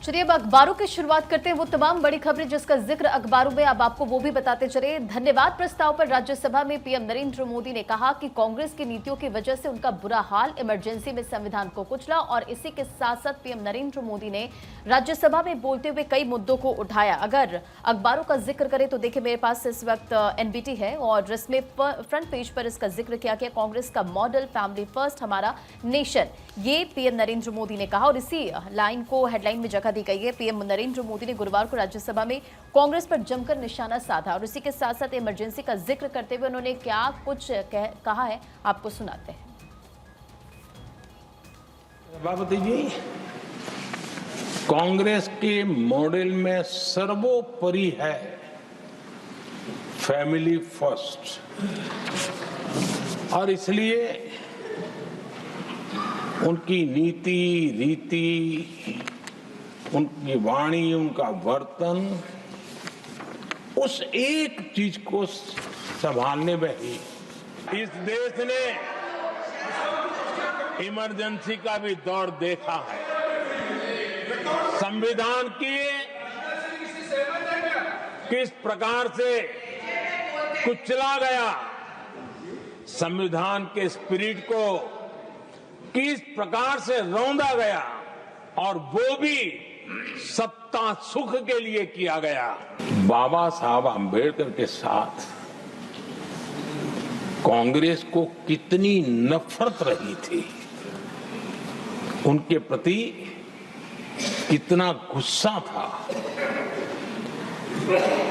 चलिए अब अखबारों की शुरुआत करते हैं। वो तमाम बड़ी खबरें जिसका जिक्र अखबारों में अब आपको वो भी बताते चले। धन्यवाद प्रस्ताव पर राज्यसभा में पीएम नरेंद्र मोदी ने कहा कि कांग्रेस की नीतियों की वजह से उनका बुरा हाल, इमरजेंसी में संविधान को कुचला। और इसी के साथ साथ पीएम नरेंद्र मोदी ने राज्यसभा में बोलते हुए कई मुद्दों को उठाया। अगर अखबारों का जिक्र करें तो देखिए मेरे पास इस वक्त एनबीटी है और इसमें फ्रंट पेज पर इसका जिक्र किया गया। कांग्रेस का मॉडल फैमिली फर्स्ट हमारा नेशन, ये पीएम नरेंद्र मोदी ने कहा और इसी लाइन को हेडलाइन में जगह दी गई है। पीएम नरेंद्र मोदी ने गुरुवार को राज्यसभा में कांग्रेस पर जमकर निशाना साधा और इसी के साथ साथ इमरजेंसी का जिक्र करते हुए उन्होंने क्या कुछ कहा है, आपको सुनाते हैं। सभापति जी, कांग्रेस के मॉडल में सर्वोपरि है फैमिली फर्स्ट और इसलिए उनकी नीति रीति, उनकी वाणी, उनका वर्तन उस एक चीज को संभालने में ही इस देश ने इमरजेंसी का भी दौर देखा है। संविधान की किस प्रकार से कुचला गया, संविधान के स्पिरिट को किस प्रकार से रौंदा गया और वो भी सत्ता सुख के लिए किया गया। बाबा साहब आंबेडकर के साथ कांग्रेस को कितनी नफरत रही थी, उनके प्रति कितना गुस्सा था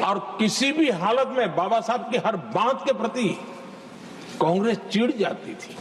और किसी भी हालत में बाबा साहब की हर बात के प्रति कांग्रेस चिढ़ जाती थी।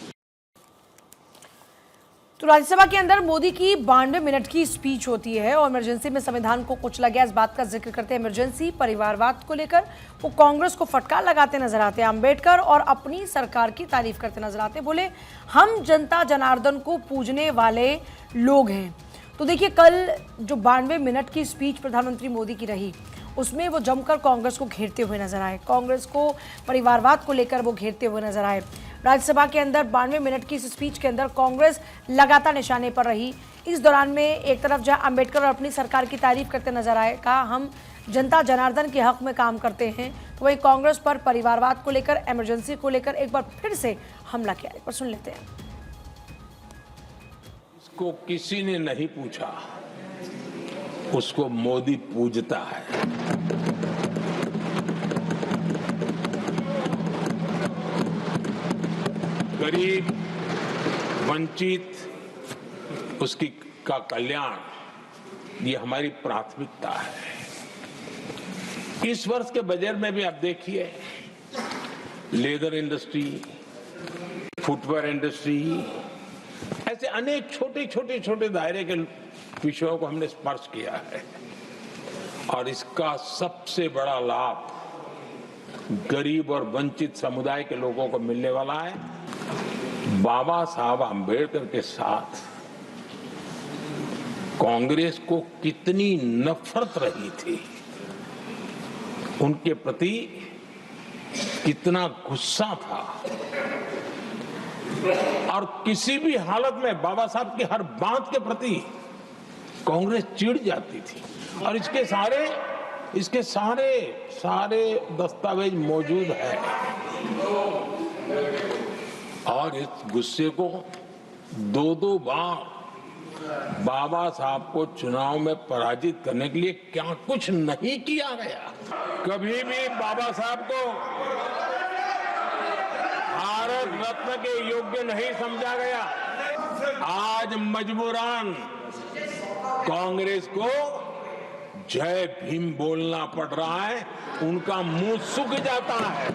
तो राज्यसभा के अंदर मोदी की 92 मिनट की स्पीच होती है और इमरजेंसी में संविधान को कुचला गया, इस बात का जिक्र करते हैं। इमरजेंसी परिवारवाद को लेकर वो कांग्रेस को फटकार लगाते नजर आते हैं अम्बेडकर और अपनी सरकार की तारीफ करते नजर आते हैं। बोले हम जनता जनार्दन को पूजने वाले लोग हैं। तो देखिए कल जो 92 मिनट की स्पीच प्रधानमंत्री मोदी की रही उसमें वो जमकर कांग्रेस को घेरते हुए नजर आए, कांग्रेस को परिवारवाद को लेकर वो घेरते हुए नजर आए। राज्यसभा के अंदर 92 मिनट की इस स्पीच के अंदर कांग्रेस लगातार निशाने पर रही। इस दौरान में एक तरफ जहां अम्बेडकर और अपनी सरकार की तारीफ करते नजर आए, कहा हम जनता जनार्दन के हक में काम करते हैं, तो वहीं कांग्रेस पर परिवारवाद को लेकर, इमरजेंसी को लेकर एक बार फिर से हमला किया। एक बार सुन लेते हैं। इसको किसी ने नहीं पूछा, उसको मोदी पूजता है। गरीब, वंचित, उसकी का कल्याण ये हमारी प्राथमिकता है। इस वर्ष के बजट में भी आप देखिए, लेदर इंडस्ट्री, फुटवेयर इंडस्ट्री, ऐसे अनेक छोटे दायरे के विषयों को हमने स्पर्श किया है और इसका सबसे बड़ा लाभ गरीब और वंचित समुदाय के लोगों को मिलने वाला है। बाबा साहब आंबेडकर के साथ कांग्रेस को कितनी नफरत रही थी, उनके प्रति कितना गुस्सा था और किसी भी हालत में बाबा साहब की हर बात के प्रति कांग्रेस चिढ़ जाती थी और इसके सारे दस्तावेज मौजूद है और इस गुस्से को दो बार बाबा साहब को चुनाव में पराजित करने के लिए क्या कुछ नहीं किया गया। कभी भी बाबा साहब को भारत रत्न के योग्य नहीं समझा गया। आज मजबूरन कांग्रेस को जय भीम बोलना पड़ रहा है, उनका मुंह सूख जाता है।